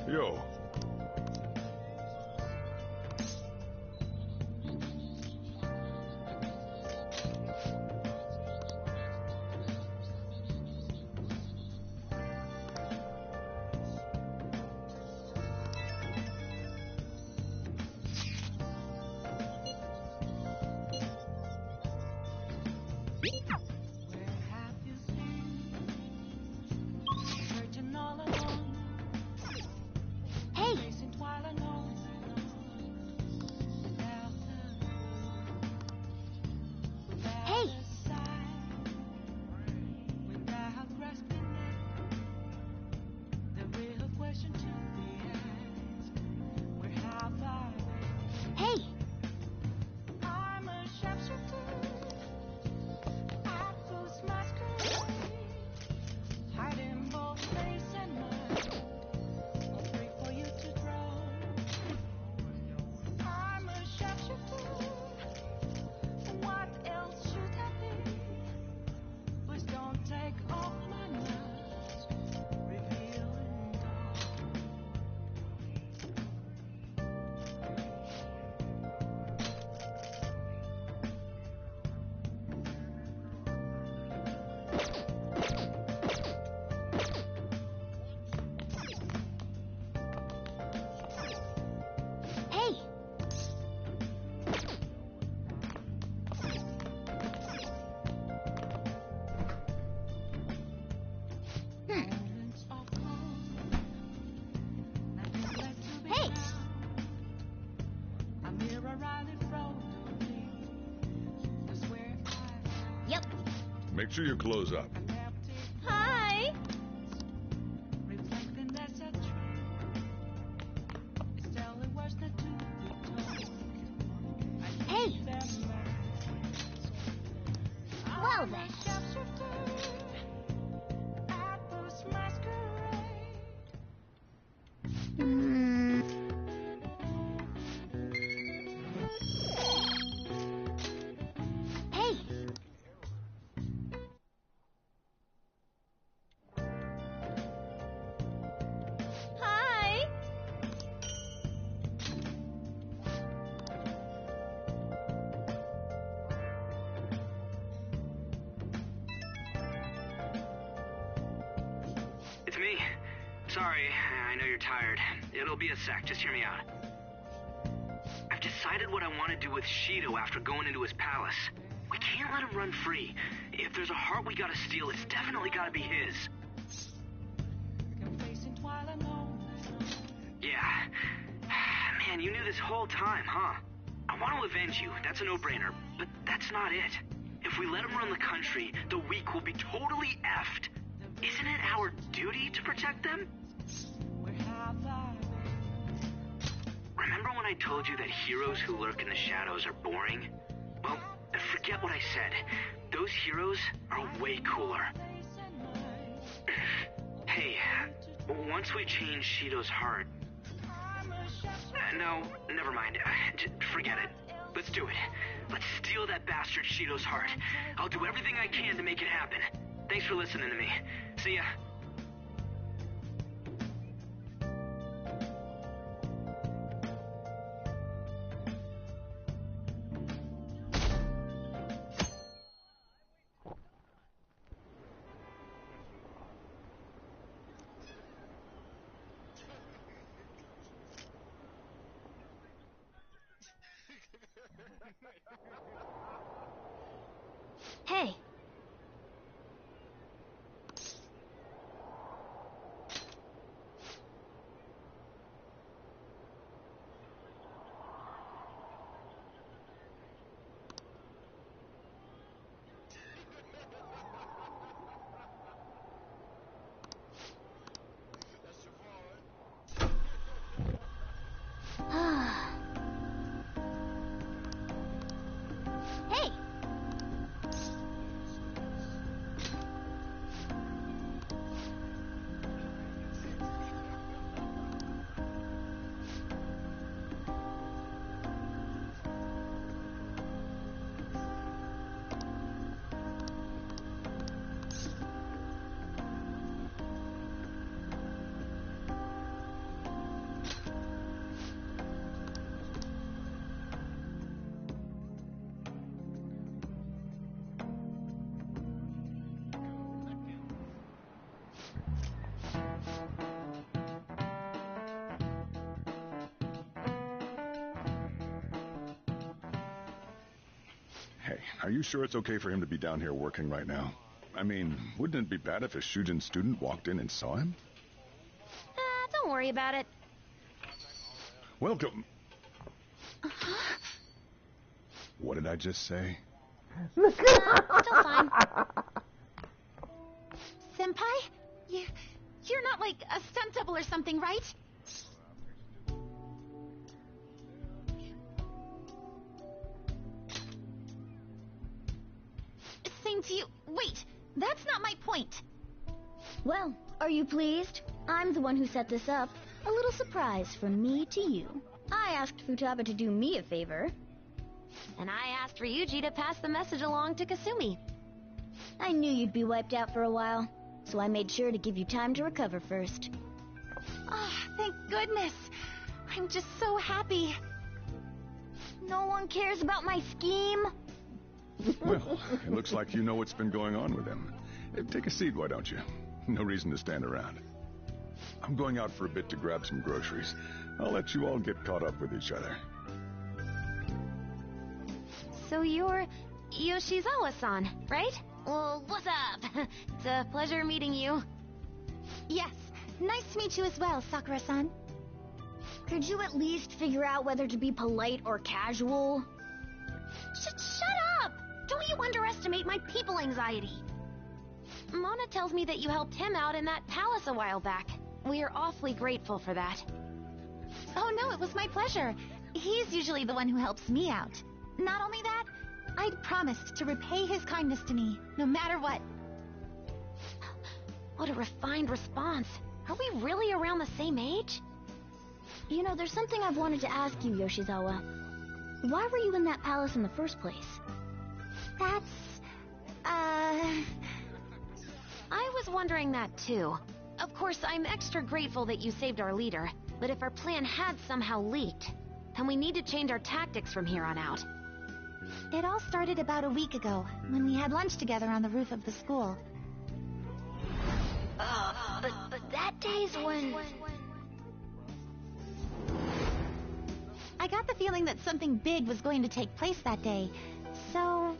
[SPEAKER 7] Yo. Make sure you close up.
[SPEAKER 3] Hi!
[SPEAKER 16] Hey! Well then. Hey!
[SPEAKER 3] Hi!
[SPEAKER 17] It's me. Sorry, I know you're tired. It'll be a sec, just hear me out. I've decided what I want to do with Shido after going into his palace. We can't let him run free. If there's a heart we gotta steal, it's definitely gotta be his. Yeah. Man, you knew this whole time, huh? I want to avenge you, that's a no-brainer, but that's not it. If we let him run the country, the weak will be totally effed. Isn't it our duty to protect them? Remember when I told you that heroes who lurk in the shadows are boring? Well, forget what I said. Those heroes are way cooler. Hey, once we change Shido's heart... no, never mind. Forget it. Let's do it. Let's steal that bastard Shido's heart. I'll do everything I can to make it happen. Thanks for listening to me. See ya.
[SPEAKER 16] Hey! Hey!
[SPEAKER 7] Hey, are you sure it's okay for him to be down here working right now? I mean, wouldn't it be bad if a Shujin student walked in and saw him?
[SPEAKER 3] Don't worry about it.
[SPEAKER 7] Welcome. What did I just say?
[SPEAKER 3] Still fine. Senpai? You're not like a stunt double or something, right? Same to you. Wait, that's not my point.
[SPEAKER 16] Well, are you pleased? I'm the one who set this up. A little surprise from me to you. I asked Futaba to do me a favor.
[SPEAKER 3] And I asked Ryuji to pass the message along to Kasumi.
[SPEAKER 16] I knew you'd be wiped out for a while, so I made sure to give you time to recover first.
[SPEAKER 3] Oh, thank goodness. I'm just so happy.
[SPEAKER 16] No one cares about my scheme?
[SPEAKER 7] Well, it looks like you know what's been going on with him. Take a seat, why don't you? No reason to stand around. I'm going out for a bit to grab some groceries. I'll let you all get caught up with each other.
[SPEAKER 3] So you're Yoshizawa-san, right? Well, what's up? It's a pleasure meeting you. Yes, nice to meet you as well, Sakura-san.
[SPEAKER 16] Could you at least figure out whether to be polite or casual?
[SPEAKER 3] Shut up! Don't you underestimate my people anxiety. Mona tells me that you helped him out in that palace a while back. We are awfully grateful for that.
[SPEAKER 8] Oh no, it was my pleasure. He's usually the one who helps me out. Not only that, I'd promised to repay his kindness to me, no matter what.
[SPEAKER 3] What a refined response. Are we really around the same age?
[SPEAKER 16] You know, there's something I've wanted to ask you, Yoshizawa. Why were you in that palace in the first place?
[SPEAKER 8] That's...
[SPEAKER 3] I was wondering that too. Of course, I'm extra grateful that you saved our leader, but if our plan had somehow leaked, then we need to change our tactics from here on out.
[SPEAKER 8] It all started about a week ago, when we had lunch together on the roof of the school.
[SPEAKER 3] But that day's when...
[SPEAKER 8] I got the feeling that something big was going to take place that day, so...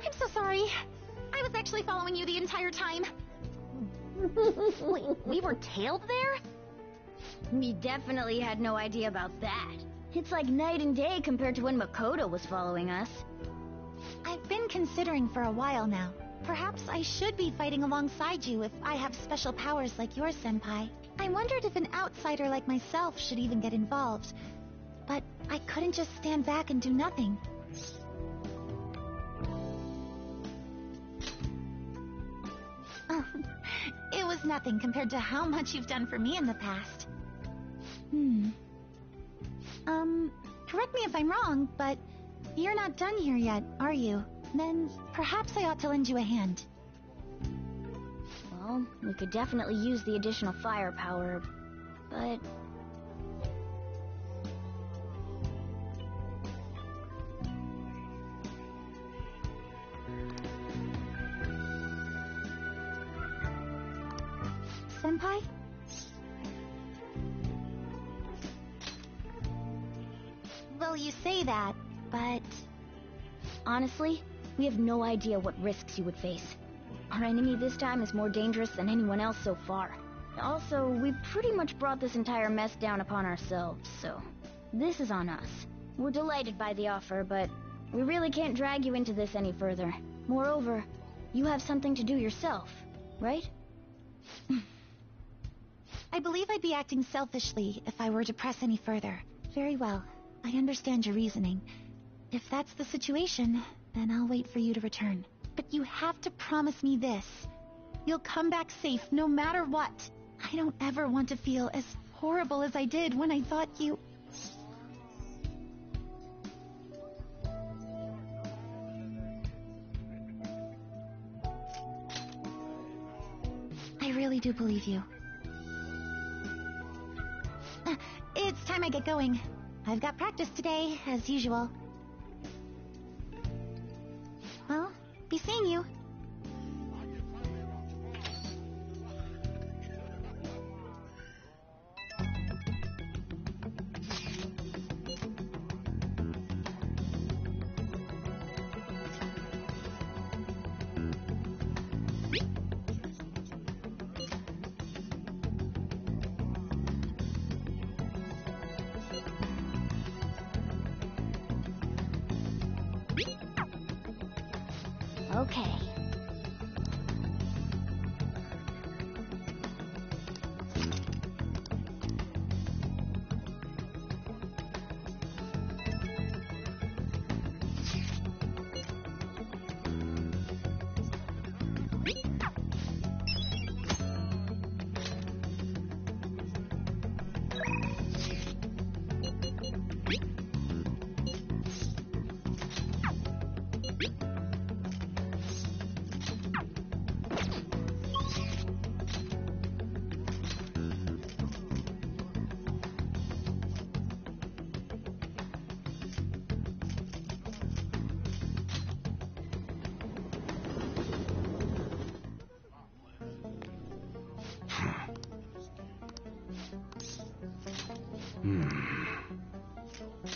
[SPEAKER 8] I'm so sorry. I was actually following you the entire time.
[SPEAKER 3] Wait, we were tailed there?
[SPEAKER 16] We definitely had no idea about that. It's like night and day compared to when Makoto was following us.
[SPEAKER 8] I've been considering for a while now. Perhaps I should be fighting alongside you if I have special powers like yours, Senpai. I wondered if an outsider like myself should even get involved. But I couldn't just stand back and do nothing. Oh, it was nothing compared to how much you've done for me in the past. Correct me if I'm wrong, but you're not done here yet, are you? Then perhaps I ought to lend you a hand.
[SPEAKER 16] Well, we could definitely use the additional firepower, but...
[SPEAKER 8] Senpai? Well, you say that, but...
[SPEAKER 16] Honestly, we have no idea what risks you would face. Our enemy this time is more dangerous than anyone else so far. Also, we pretty much brought this entire mess down upon ourselves, so... This is on us. We're delighted by the offer, but we really can't drag you into this any further. Moreover, you have something to do yourself, right?
[SPEAKER 8] I believe I'd be acting selfishly if I were to press any further. Very well. I understand your reasoning. If that's the situation, then I'll wait for you to return. But you have to promise me this. You'll come back safe no matter what. I don't ever want to feel as horrible as I did when I thought you... I really do believe you. It's time I get going. I've got practice today, as usual. Well, be seeing you.
[SPEAKER 16] Okay.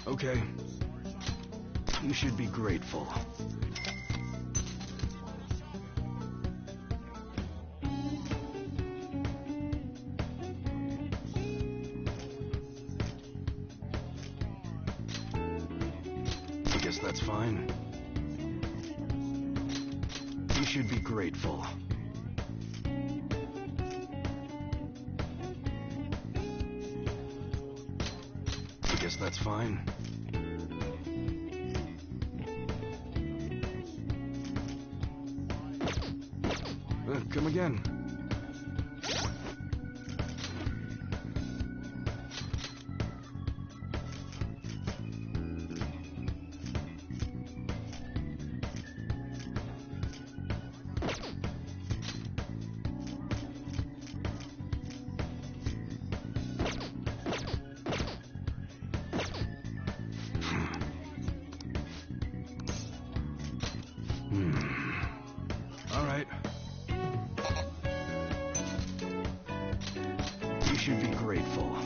[SPEAKER 15] Okay. You should be grateful. I guess that's fine. You should be grateful.
[SPEAKER 12] guess that's fine. Come again. All right. You should be grateful.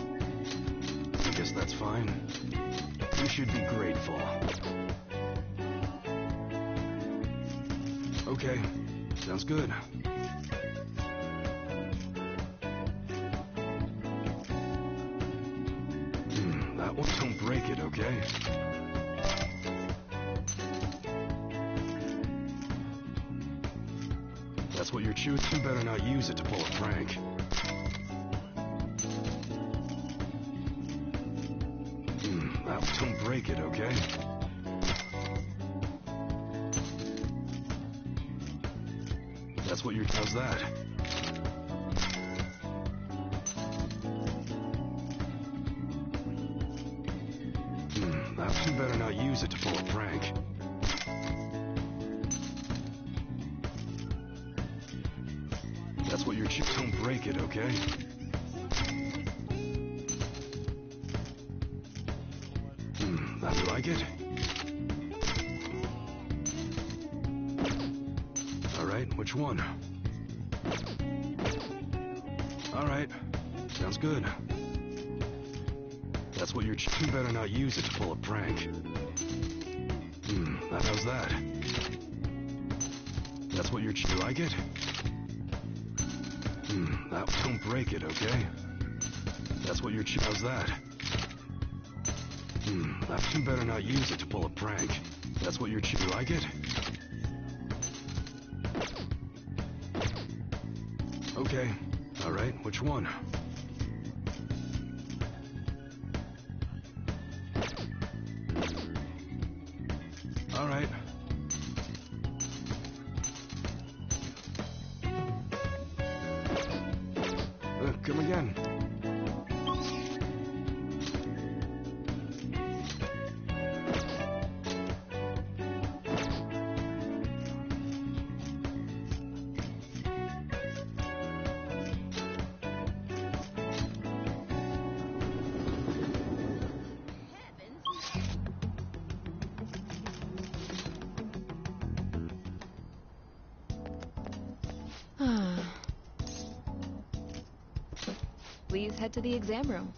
[SPEAKER 12] I guess that's fine. You should be grateful. Okay, sounds good. That one, don't break it, okay? That's what you're chewing. You better not use it to pull a prank. Don't break it, okay? That's what you're... How's that? You better not use it to pull a prank. That's what you're... Don't break it, okay? You like it? Alright, which one? Alright, sounds good. That's what you're... You better not use it to pull a prank. How's that? That's what you're... You like it? Don't break it, okay? That's what you're... How's that? You better not use it to pull a prank. That's what you're... You like it? Okay. Alright, which one? Alright. Come again.
[SPEAKER 22] Please head to the exam room.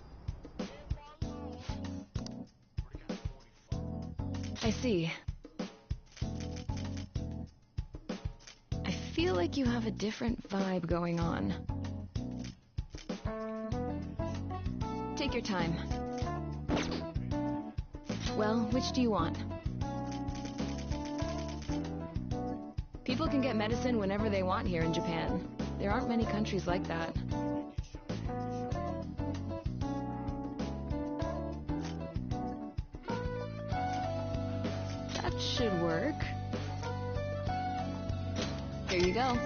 [SPEAKER 22] I see. I feel like you have a different vibe going on. Take your time. Well, which do you want? People can get medicine whenever they want here in Japan. There aren't many countries like that. That should work. Here you go.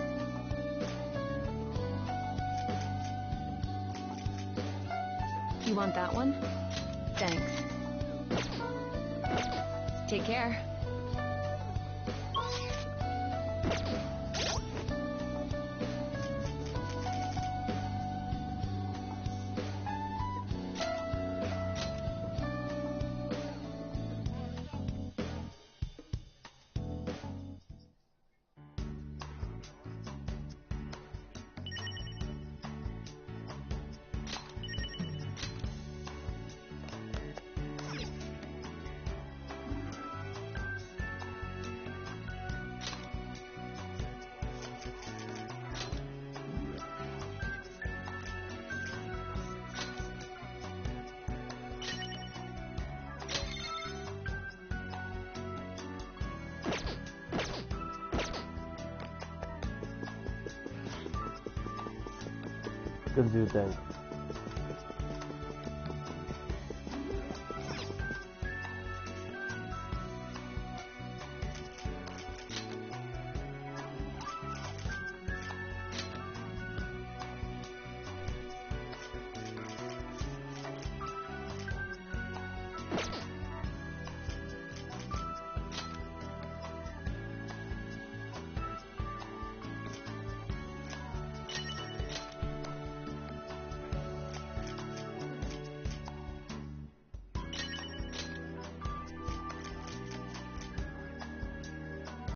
[SPEAKER 22] You want that one? Thanks. Take care.
[SPEAKER 1] Good that.